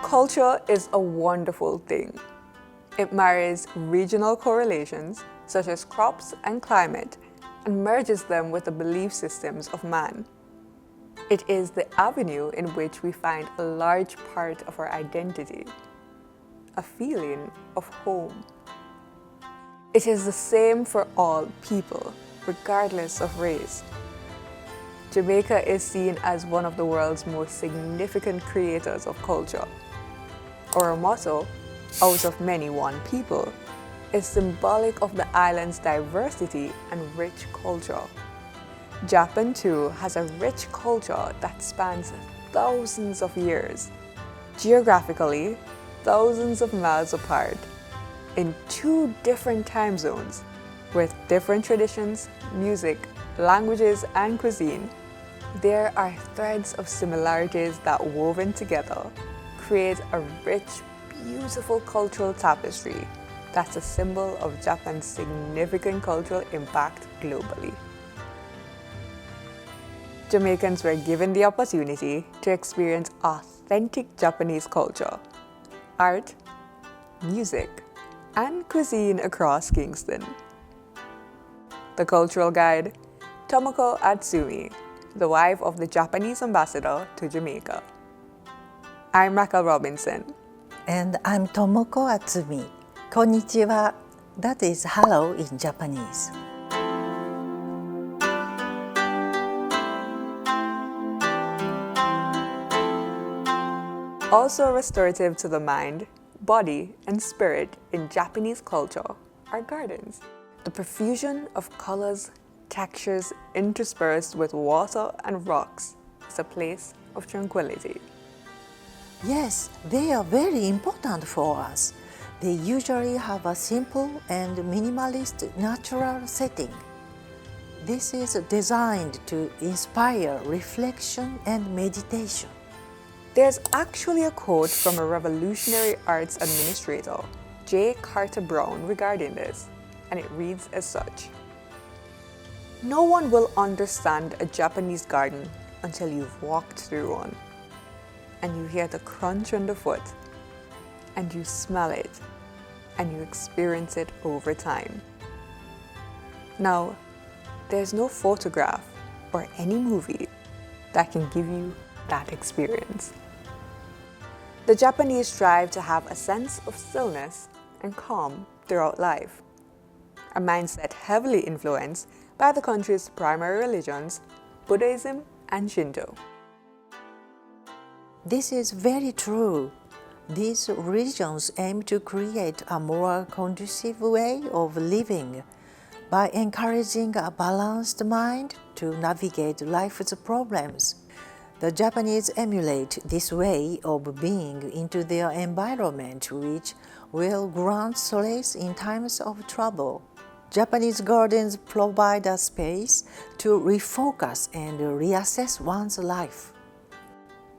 Culture is a wonderful thing. It marries regional correlations, such as crops and climate, and merges them with the belief systems of man. It is the avenue in which we find a large part of our identity, a feeling of home. It is the same for all people, regardless of race. Jamaica is seen as one of the world's most significant creators of culture. Our motto, "Out of many, one people," is symbolic of the island's diversity and rich culture. Japan, too, has a rich culture that spans thousands of years, geographically thousands of miles apart, in 2 different time zones, with different traditions, music, languages, and cuisine. There are threads of similarities that, woven together, create a rich, beautiful cultural tapestry that's a symbol of Japan's significant cultural impact globally. Jamaicans were given the opportunity to experience authentic Japanese culture, art, music, and cuisine across Kingston. The cultural guide, Tomoko Atsumi, the wife of the Japanese ambassador to Jamaica. I'm Raquel Robinson. And I'm Tomoko Atsumi. Konnichiwa. That is hello in Japanese. Also restorative to the mind, body, and spirit in Japanese culture are gardens. The profusion of colors, textures interspersed with water and rocks is a place of tranquility. Yes, they are very important for us. They usually have a simple and minimalist natural setting. This is designed to inspire reflection and meditation. There's actually a quote from a revolutionary arts administrator, J. Carter Brown, regarding this, and it reads as such: "No one will understand a Japanese garden until you've walked through one, and you hear the crunch underfoot, and you smell it, and you experience it over time." Now, there's no photograph or any movie that can give you that experience. The Japanese strive to have a sense of stillness and calm throughout life, a mindset heavily influenced by the country's primary religions, Buddhism and Shinto. This is very true. These religions aim to create a more conducive way of living by encouraging a balanced mind to navigate life's problems. The Japanese emulate this way of being into their environment, which will grant solace in times of trouble. Japanese gardens provide a space to refocus and reassess one's life.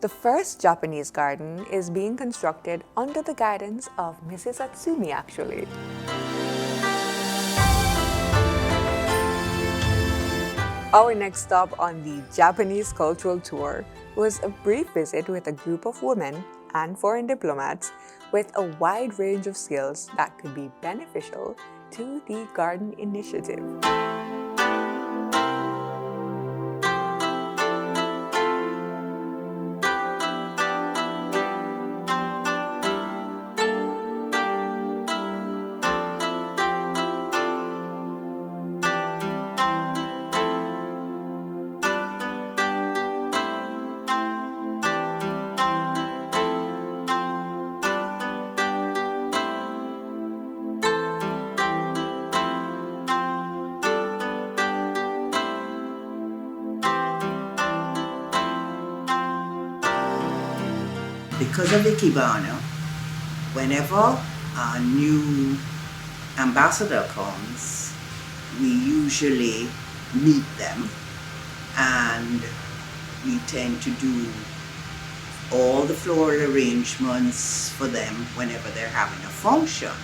The first Japanese garden is being constructed under the guidance of Mrs. Atsumi, actually. Our next stop on the Japanese cultural tour was a brief visit with a group of women and foreign diplomats with a wide range of skills that could be beneficial to the garden initiative. Because of Ikebana, whenever a new ambassador comes, we usually meet them and we tend to do all the floral arrangements for them whenever they're having a function.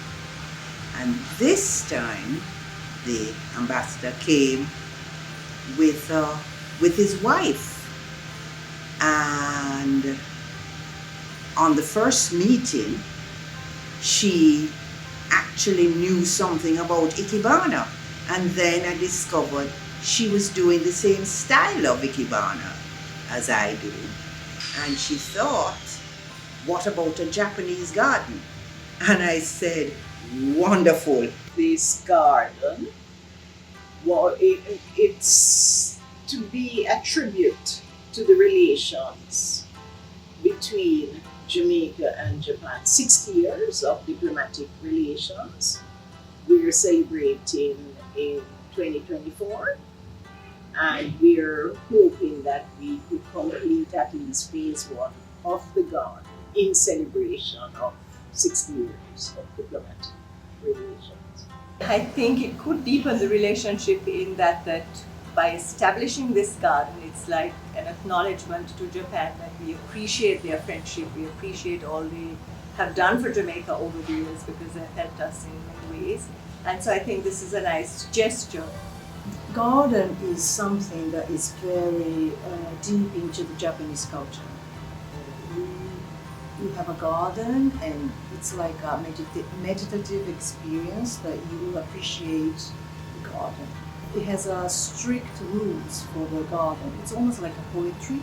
And this time, the ambassador came with his wife, and on the first meeting, she actually knew something about Ikebana. And then I discovered she was doing the same style of Ikebana as I do. And she thought, what about a Japanese garden? And I said, wonderful. This garden, well, it's to be a tribute to the relations between Jamaica and Japan. 60 years of diplomatic relations. We're celebrating in 2024, and we're hoping that we could complete at least phase 1 of the garden in celebration of 60 years of diplomatic relations. I think it could deepen the relationship in that by establishing this garden, it's like an acknowledgement to Japan that we appreciate their friendship, we appreciate all they have done for Jamaica over the years because they've helped us in many ways. And so I think this is a nice gesture. Garden is something that is very deep into the Japanese culture. You have a garden, and it's like a meditative experience that you will appreciate the garden. It has strict rules for the garden. It's almost like a poetry.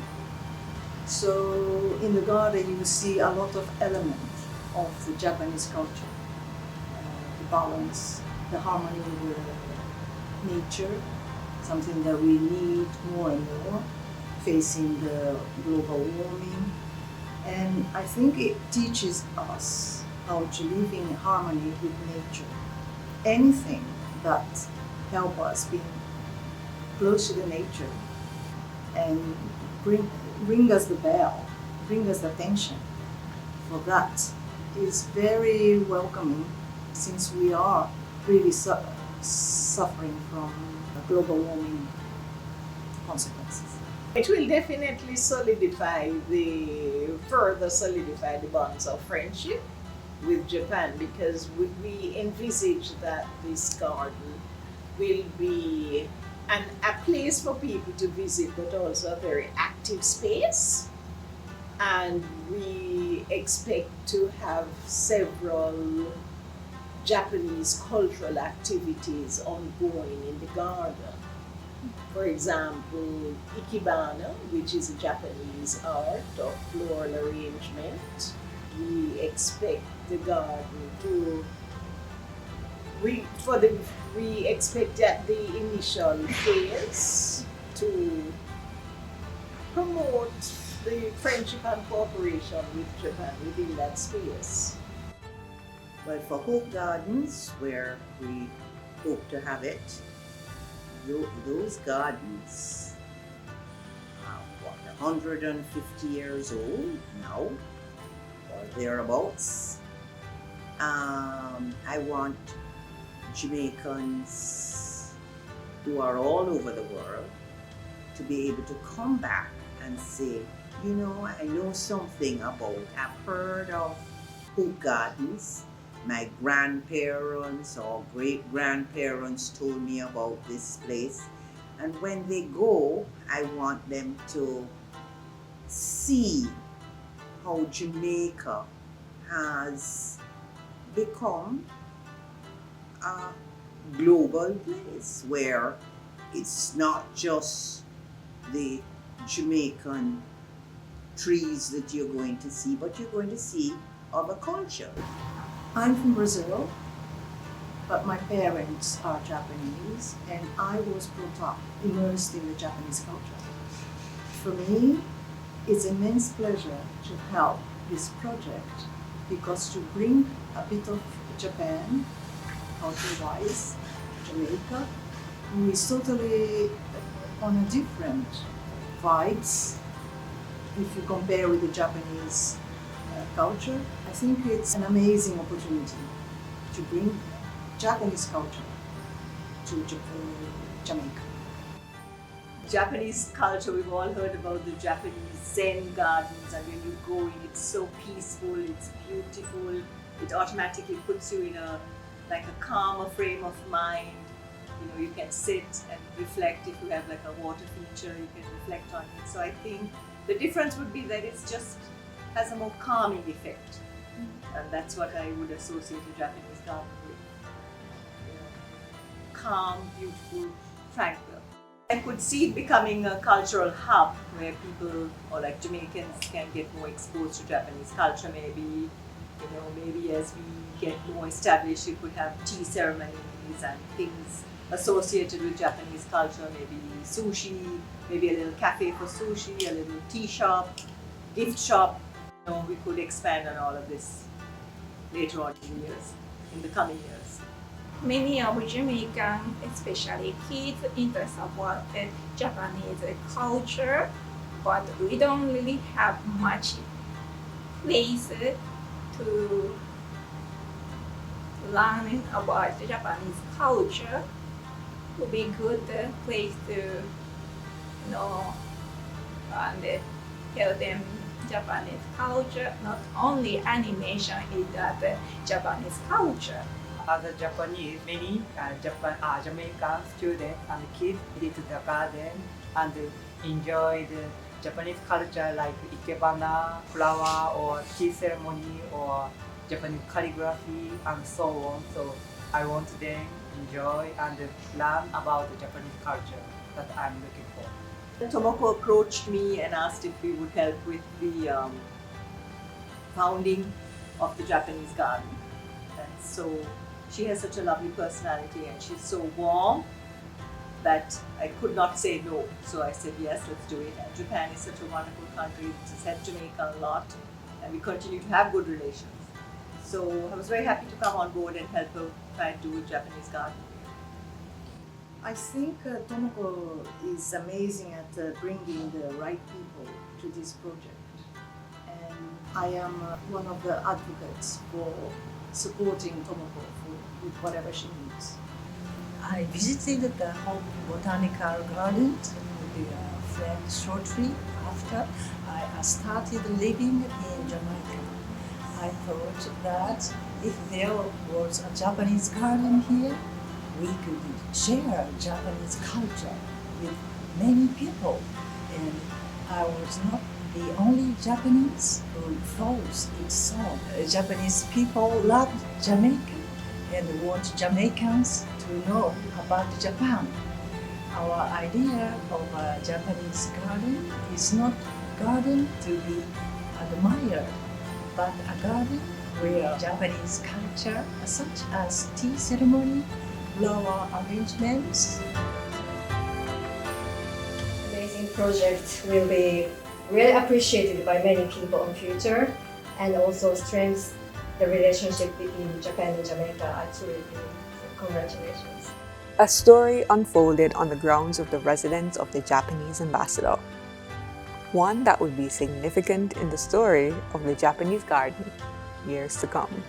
So in the garden you will see a lot of elements of the Japanese culture. The balance, the harmony with nature, something that we need more and more, facing the global warming. And I think it teaches us how to live in harmony with nature. Anything that help us being close to the nature and bring us the bell, bring us the attention for that is very welcoming, since we are really suffering from global warming consequences. It will definitely further solidify the bonds of friendship with Japan, because we envisage that this garden will be a place for people to visit, but also a very active space. And we expect to have several Japanese cultural activities ongoing in the garden. For example, Ikebana, which is a Japanese art of floral arrangement. We expect the garden to we expect that the initial phase to promote the friendship and cooperation with Japan within that space. But for Hope Gardens, where we hope to have it, those gardens are 150 years old now, or thereabouts. I want Jamaicans who are all over the world to be able to come back and say, you know, I know something about, I've heard of Hope Gardens. My grandparents or great-grandparents told me about this place. And when they go, I want them to see how Jamaica has become a global place where it's not just the Jamaican trees that you're going to see, but you're going to see other culture. I'm from Brazil, but my parents are Japanese, and I was brought up immersed in the Japanese culture. For me, it's an immense pleasure to help this project, because to bring a bit of Japan, culture-wise, Jamaica, is totally on a different vibes if you compare with the Japanese culture. I think it's an amazing opportunity to bring Japanese culture to Jamaica. Japanese culture, we've all heard about the Japanese Zen gardens, and when you go in, it's so peaceful, it's beautiful, it automatically puts you in a calmer frame of mind. You know, you can sit and reflect. If you have like a water feature, you can reflect on it. So I think the difference would be that it's just has a more calming effect. And that's what I would associate a Japanese garden with. You know, calm, beautiful, tranquil. I could see it becoming a cultural hub where people, or like Jamaicans, can get more exposed to Japanese culture. Maybe, maybe as we get more established, we could have tea ceremonies and things associated with Japanese culture. Maybe sushi, maybe a little cafe for sushi, a little tea shop, gift shop. We could expand on all of this later on in the coming years. Many of Jamaicans, especially kids, interest about the Japanese culture, but we don't really have much place to learn about the Japanese culture. Would be good place to know and tell them Japanese culture. Not only animation is that Japanese culture. As a Japanese, many Jamaican students and kids visit the garden and enjoy the Japanese culture like ikebana, flower or tea ceremony or Japanese calligraphy and so on. So I want them enjoy and learn about the Japanese culture that I'm looking for. Tomoko approached me and asked if we would help with the founding of the Japanese garden. And so she has such a lovely personality and she's so warm that I could not say no. So I said, yes, let's do it. And Japan is such a wonderful country. It has helped Jamaica a lot and we continue to have good relations. So I was very happy to come on board and help her try and do a Japanese garden. I think Tomoko is amazing at bringing the right people to this project. And I am one of the advocates for supporting Tomoko with whatever she needs. I visited the home botanical garden with a friend shortly after I started living in Jamaica. I thought that if there was a Japanese garden here, we could share Japanese culture with many people. And I was not the only Japanese who follows its song. Japanese people love Jamaica and want Jamaicans to know about Japan. Our idea of a Japanese garden is not a garden to be admired, but a garden where Japanese culture, such as tea ceremony, flower arrangements. Amazing project will be really appreciated by many people in future and also strengthens the relationship between Japan and Jamaica. Actually, congratulations. A story unfolded on the grounds of the residence of the Japanese ambassador. One that would be significant in the story of the Japanese garden years to come.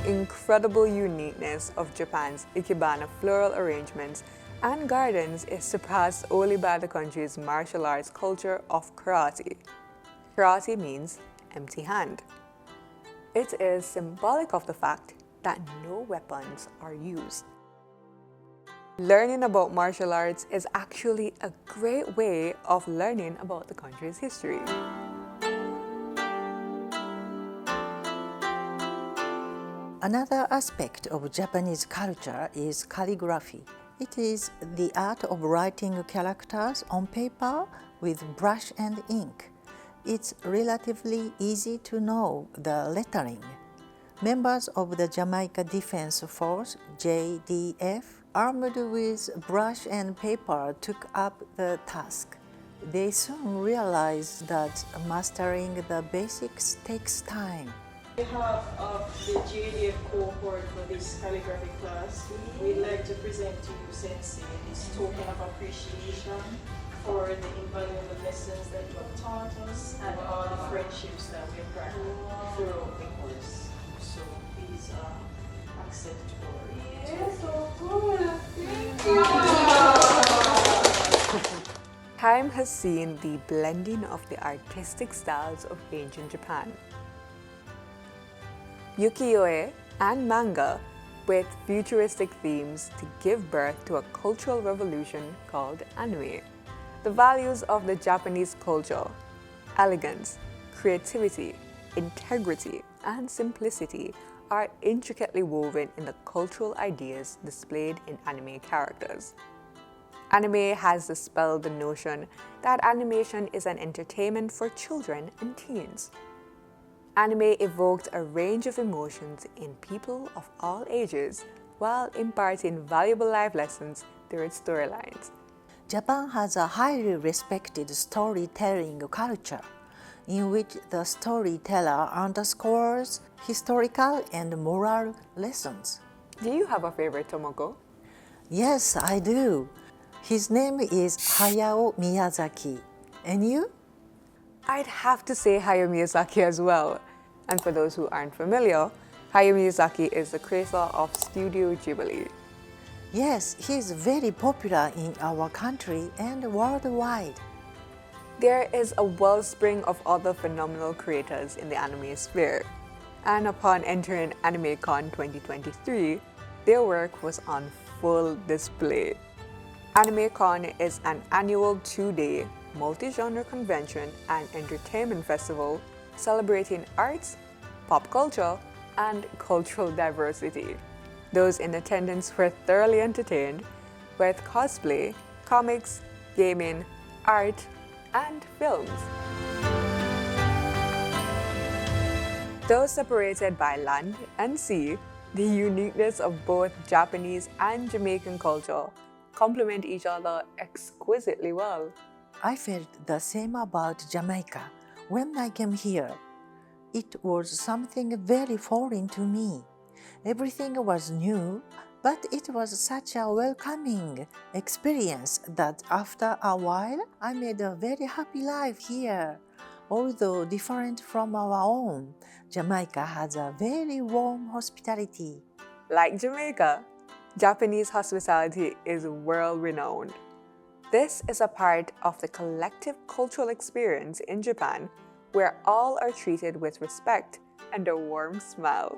incredible uniqueness of Japan's ikebana floral arrangements and gardens is surpassed only by the country's martial arts culture of karate. Karate means empty hand. It is symbolic of the fact that no weapons are used. Learning about martial arts is actually a great way of learning about the country's history. Another aspect of Japanese culture is calligraphy. It is the art of writing characters on paper with brush and ink. It's relatively easy to know the lettering. Members of the Jamaica Defense Force, JDF, armed with brush and paper, took up the task. They soon realized that mastering the basics takes time. On behalf of the JDF cohort for this calligraphy class, we'd like to present to you, Sensei, this token of appreciation for the invaluable lessons that you have taught us and all the friendships that we've practiced throughout the course. So please accept for it. Yes, of course. Thank you. Time has seen the blending of the artistic styles of ancient Japan. Ukiyo-e and manga with futuristic themes to give birth to a cultural revolution called anime. The values of the Japanese culture, elegance, creativity, integrity, and simplicity are intricately woven in the cultural ideas displayed in anime characters. Anime has dispelled the notion that animation is an entertainment for children and teens. Anime evoked a range of emotions in people of all ages while imparting valuable life lessons through its storylines. Japan has a highly respected storytelling culture in which the storyteller underscores historical and moral lessons. Do you have a favorite Tomoko? Yes, I do. His name is Hayao Miyazaki. And you? I'd have to say Hayao Miyazaki as well. And for those who aren't familiar, Hayao Miyazaki is the creator of Studio Ghibli. Yes, he is very popular in our country and worldwide. There is a wellspring of other phenomenal creators in the anime sphere. And upon entering AnimeCon 2023, their work was on full display. AnimeCon is an annual 2-day multi-genre convention and entertainment festival celebrating arts, pop culture, and cultural diversity. Those in attendance were thoroughly entertained with cosplay, comics, gaming, art, and films. Though separated by land and sea, the uniqueness of both Japanese and Jamaican culture complement each other exquisitely well. I felt the same about Jamaica when I came here. It was something very foreign to me. Everything was new, but it was such a welcoming experience that after a while I made a very happy life here. Although different from our own, Jamaica has a very warm hospitality. Like Jamaica, Japanese hospitality is world-renowned. This is a part of the collective cultural experience in Japan where all are treated with respect and a warm smile.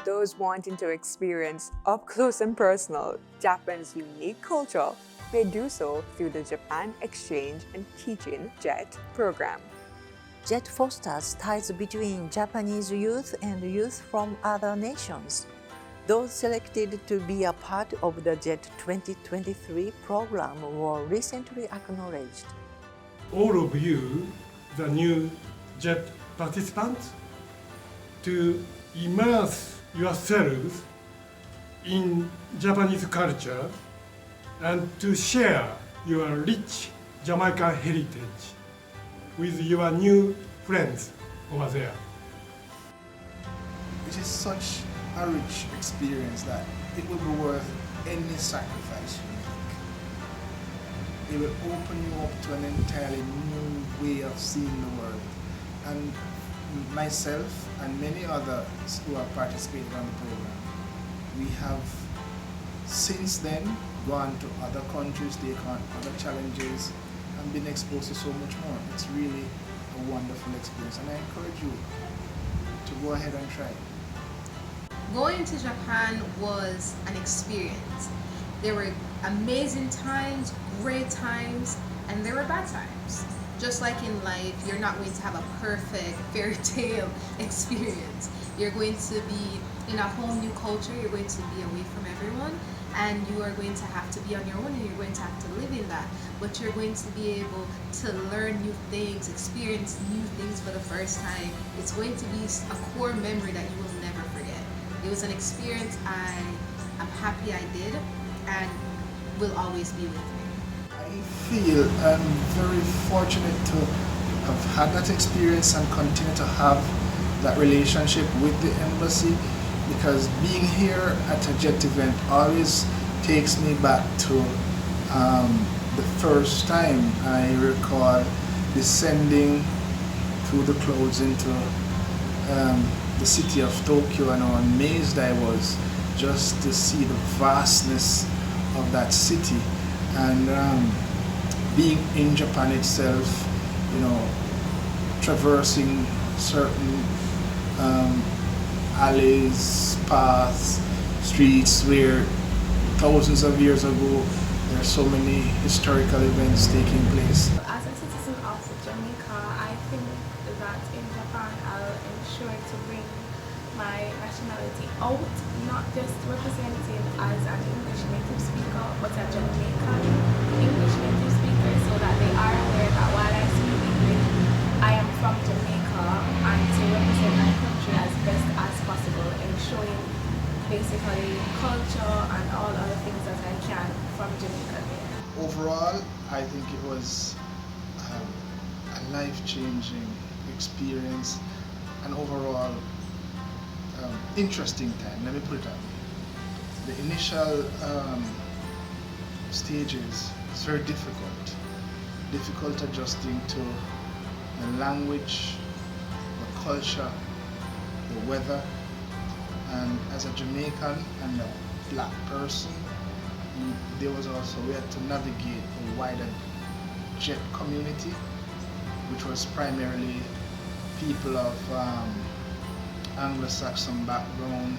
Those wanting to experience up close and personal Japan's unique culture may do so through the Japan Exchange and Teaching JET program. JET fosters ties between Japanese youth and youth from other nations. Those selected to be a part of the JET 2023 program were recently acknowledged. All of you, the new JET participants, to immerse yourselves in Japanese culture and to share your rich Jamaican heritage with your new friends over there. It is such a rich experience that it will be worth any sacrifice you make. It will open you up to an entirely new way of seeing the world, and myself and many others who have participated on the program, we have since then gone to other countries, taken on other challenges, and been exposed to so much more. It's really a wonderful experience, and I encourage you to go ahead and try. Going to Japan was an experience. There were amazing times, great times, and there were bad times. Just like in life, you're not going to have a perfect fairy tale experience. You're going to be in a whole new culture, you're going to be away from everyone, and you are going to have to be on your own, and you're going to have to live in that. But you're going to be able to learn new things, experience new things for the first time. It's going to be a core memory that you will never forget. It was an experience I'm happy I did, and will always be with me. I feel I'm very fortunate to have had that experience and continue to have that relationship with the embassy, because being here at a JET event always takes me back to the first time I recall descending through the clouds into the city of Tokyo, and how amazed I was just to see the vastness of that city, and being in Japan itself, you know, traversing certain alleys, paths, streets where thousands of years ago there are so many historical events taking place. As a citizen of Jamaica, I think that in Japan I'll ensure to bring my nationality out, not just representing as an English native speaker, but a Jamaican English native speaker, so that they are aware that while I speak English, I am from Jamaica, and to represent my country as best as possible in showing basically culture and all other things that I can from Jamaica. Overall, I think it was a life-changing experience, and overall interesting time, let me put it that way. The initial stages, it's very difficult adjusting to the language, the culture, the weather, and as a Jamaican and a black person, there was also, we had to navigate a wider JET community, which was primarily people of Anglo-Saxon background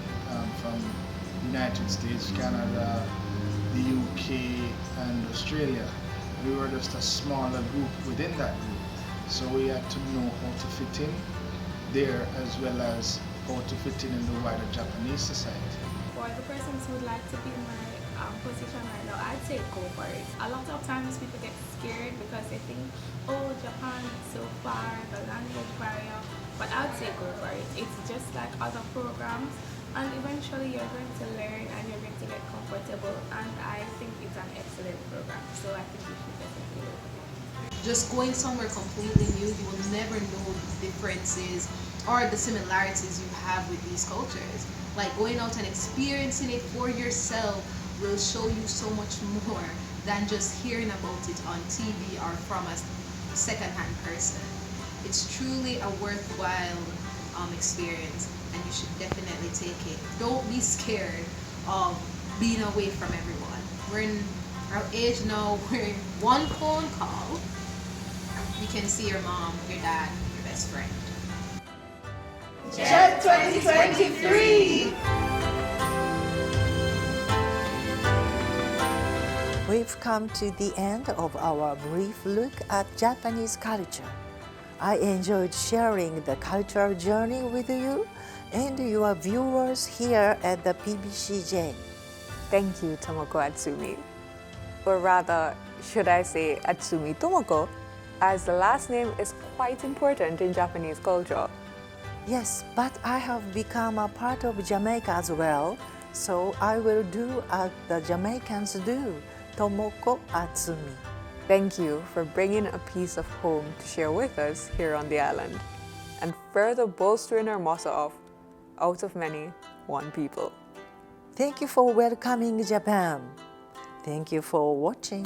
from the United States, Canada, the UK, and Australia. We were just a smaller group within that group, so we had to know how to fit in there as well as how to fit in the wider Japanese society. For the persons who would like to be in my position right now, I'd say go for it. A lot of times people get scared because they think, oh, Japan is so far, the language barrier, but I'd say go for it. It's just like other programs, and eventually you're going to learn and you're going to get comfortable, and I think it's an excellent program, so I think you should definitely go for it. Just going somewhere completely new, you will never know the differences or the similarities you have with these cultures. Like going out and experiencing it for yourself will show you so much more than just hearing about it on TV or from a second-hand person. It's truly a worthwhile experience, and you should definitely take it. Don't be scared of being away from everyone. We're in our age now where one phone call, you can see your mom, your dad, your best friend. JET 2023! We've come to the end of our brief look at Japanese culture. I enjoyed sharing the cultural journey with you and your viewers here at the PBCJ. Thank you, Tomoko Atsumi. Or rather, should I say Atsumi Tomoko, as the last name is quite important in Japanese culture. Yes, but I have become a part of Jamaica as well, so I will do as the Jamaicans do, Tomoko Atsumi. Thank you for bringing a piece of home to share with us here on the island, and further bolstering our motto of, out of many, one people. Thank you for welcoming Japan. Thank you for watching.